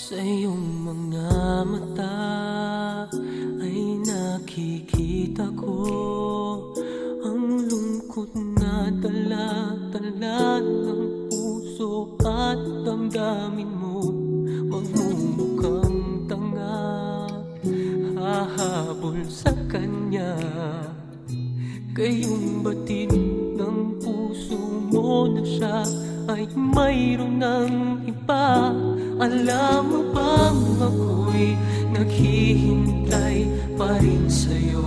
Sa iyong mga mata ay nakikita ko ang lungkot na dala-dala ng puso at damdamin mo. Magmumukhang tanga, hahabol sa kanya. Gayong batid ng puso mo na siya ay mayroon ng iba. Alam mo bang ako'y naghihintay pa rin sa'yo?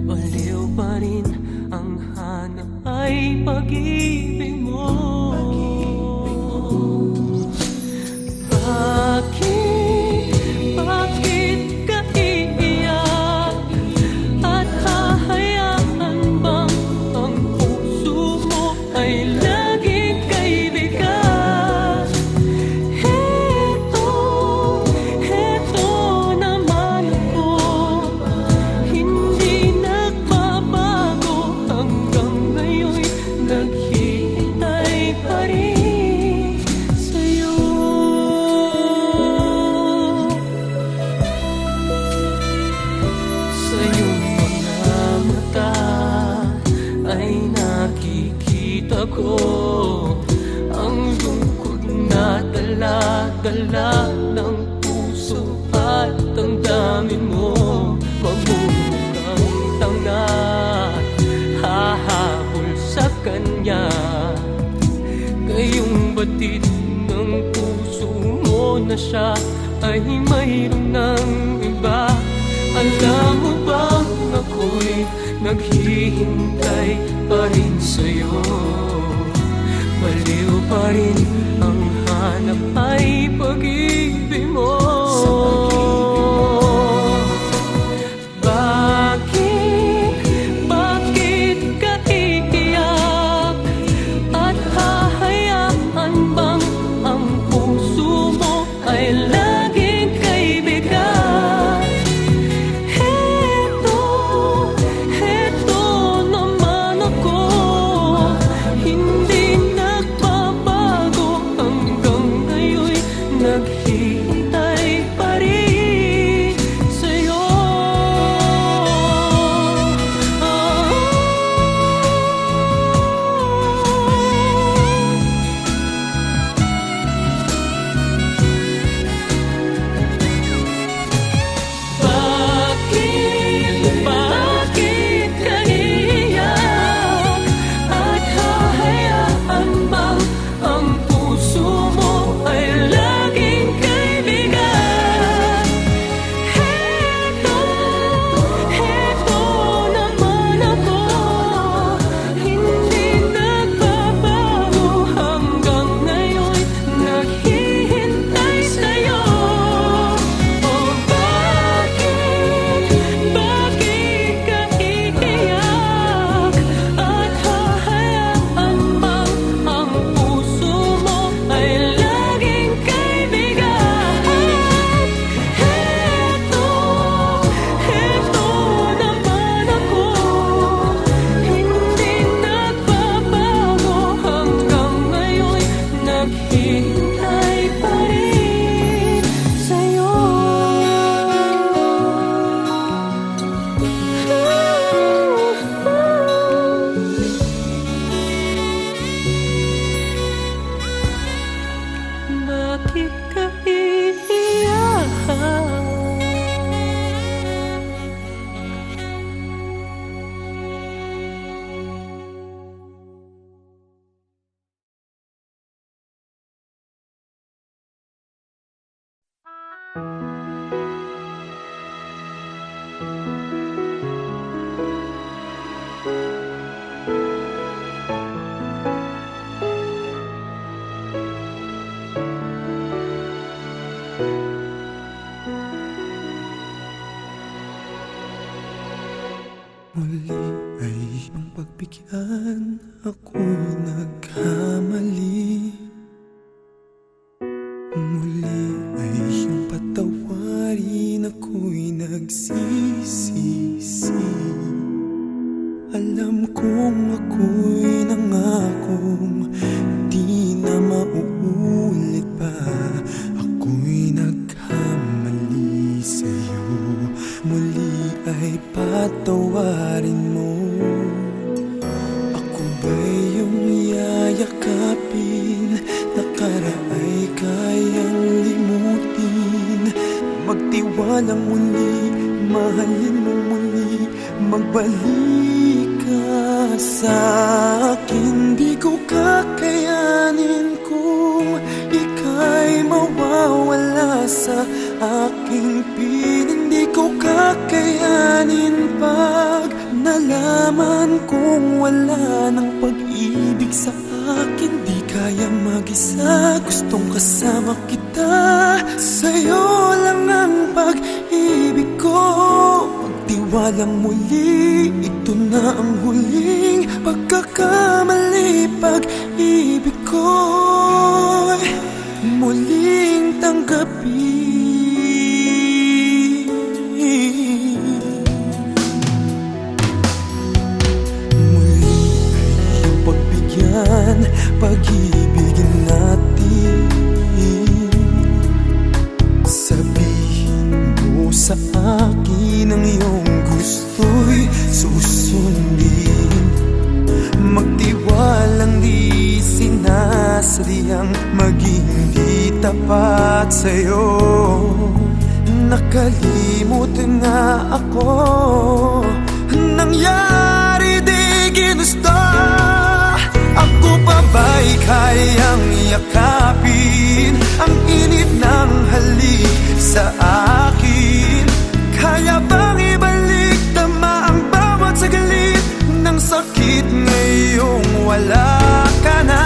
Baliw pa rin ang hanap ay pag-ibig mo. Bakit ka iiyak? At hahayaan bang ang puso mo ay laging kaibigan? Heto naman ako, hindi nagbabago hanggang ngayon'y naghihintay pa rin sa'yo. Sa iyong mga mata ay nakikita ko ang lungkot na dala-dala ng puso at damdamin mo. Magmumukhang tanga, hahabol sa kanya. Gayong batid ng puso mo na siya ay mayroon ng iba. Alam mo bang ako'y naghihintay pa rin sa'yo? Baliw pa rin ang hanap ay pag-ibig mo. Bakit ka iiyak? At hahayaan bang ang puso mo ay laging kaibigan? Heto naman ako, hindi nagbabago hanggang ngayon'y naghihintay pa rin sa'yo. Bakit ka iiyak? At hahayaan bang ang puso mo ay laging kaibigan? Heto naman ako, hindi nagbabago hanggang ngayon'y naghihintay sa'yo. Bakit ka iiyak? At hahayaan bang ang puso mo ay laging kaibigan? Heto naman ako, hindi nagbabago hanggang ngayon'y naghihintay pa rin sa'yo. Bakit ka iiyak? Muli ay iyong pagbigyan, ako'y nagkamali. Muli ay iyong patawarin, ako'y nagsisisi. Alam kong ako'y nangakong di na mauulit pa. Ako patawarin mo. Ako ba'y iyong yayakapin? Nakaraay kayang limutin. Magtiwalang muli, mahalin mo muli. Magbalik ka sa akin. Di ko kakayanin kung ika'y mawawala sa aking piling. Di ko kakayanin pag nalaman kong wala ng pag-ibig sa akin. Di kaya mag-isa, gustong kasama kita. Sa'yo lang ang pag-ibig ko. Magtiwalang muli, ito na ang huling pagkakamali. Pag-ibig ko'y muling tanggapin. Muli ay iyong pagbigyan, pag-ibigin natin. Sabihin mo sa akin ang iyong gusto'y susundin. Magtiwalang di sinasadyang maging di tapat sa'yo. Nakalimutan na ako, nangyari di ginusto. Ako pa ba'y kayang yakapin ang init ng halik sa akin? Kaya bang ibalik tama ang bawat saglit ng sakit ngayong wala ka na?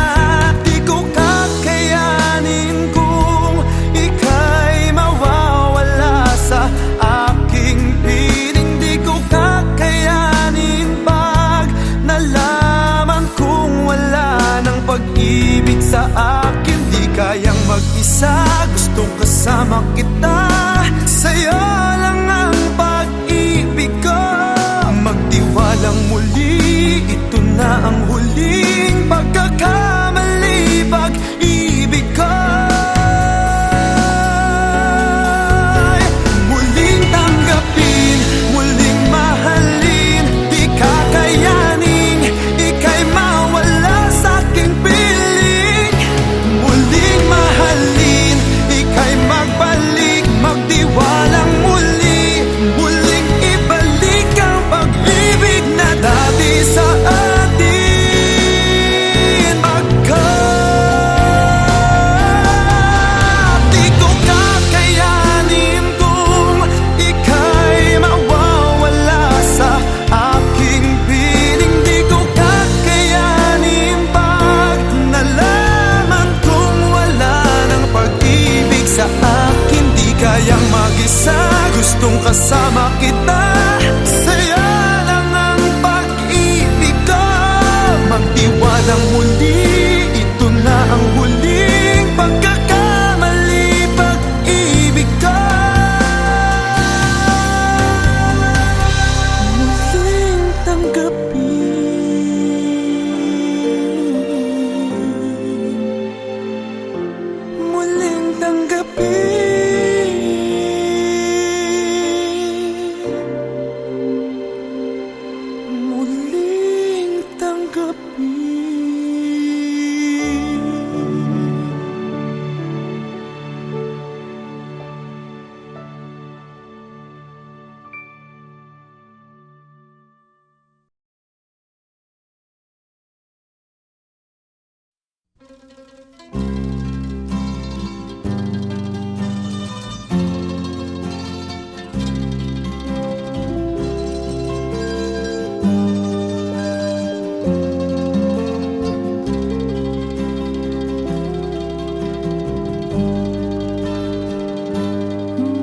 Di ko kakayanin kung ika'y mawawala sa aking piling. Di ko kakayanin pag nalaman kong wala ng pag-ibig sa akin. Di kayang mag-isa, gustong kasama kita. Sa'yo lang ang pag-ibig ko. Magtiwalang muli, ito na ang huling pagkakamali. Pag-ibig ko muling tanggapin, muling mahalin. Di kakayanin, ika'y mawala sa aking piling. Muling mahalin, ika'y magbalik. Magtiwalang muli, muling ibalik ang pag-ibig na dati sa atin. Pagkat di ko kakayanin kung ika'y mawawala sa aking piling. Di ko kakayanin pag nalaman kong wala ng pag-ibig sa akin. Di kayang mag-isa, gustong kasama kita. Sa'yo lang ang pag-ibig ko. Magtiwalang muli, ito na ang huling pagkakamali. Pag-ibig ko muling tanggapin. Muling tanggapin. Muling tanggapin.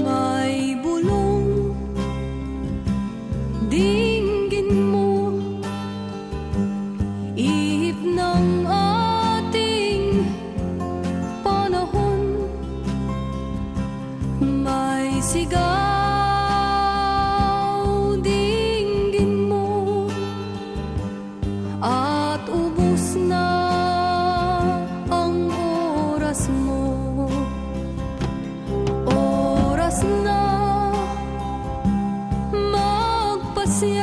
May bulong dinggin mo, ihip ng ating panahon. May sigaw dinggin mo, at ubos na ang oras mo. Oras na magpasya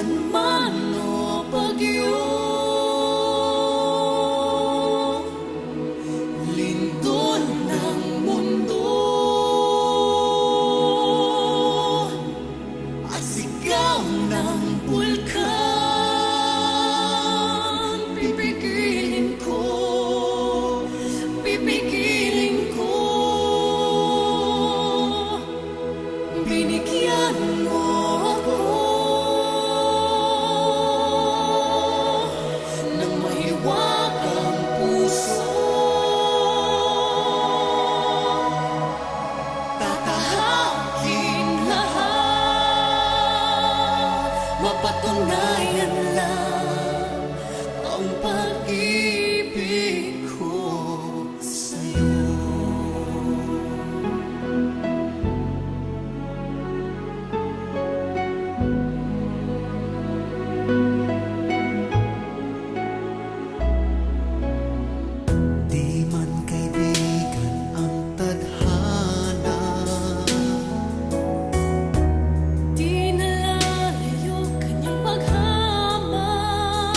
Ulan man o bagyo, lindol ng mundo, at sigaw ng bulkan, pipigilin ko, pipigilin ko. Binigyan mo ako ng mahiwagang puso, tatahakin lahat, mapatunayan lang ang pag-ibig ko sa'yo. Di man kaibigan ang tadhana, Di nalalayo kanyang paghamang,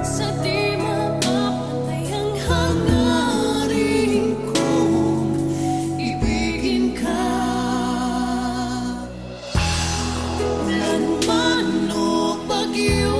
sa di mapapatay ang hangarin kong ibigin ka. Ulan man o bagyo,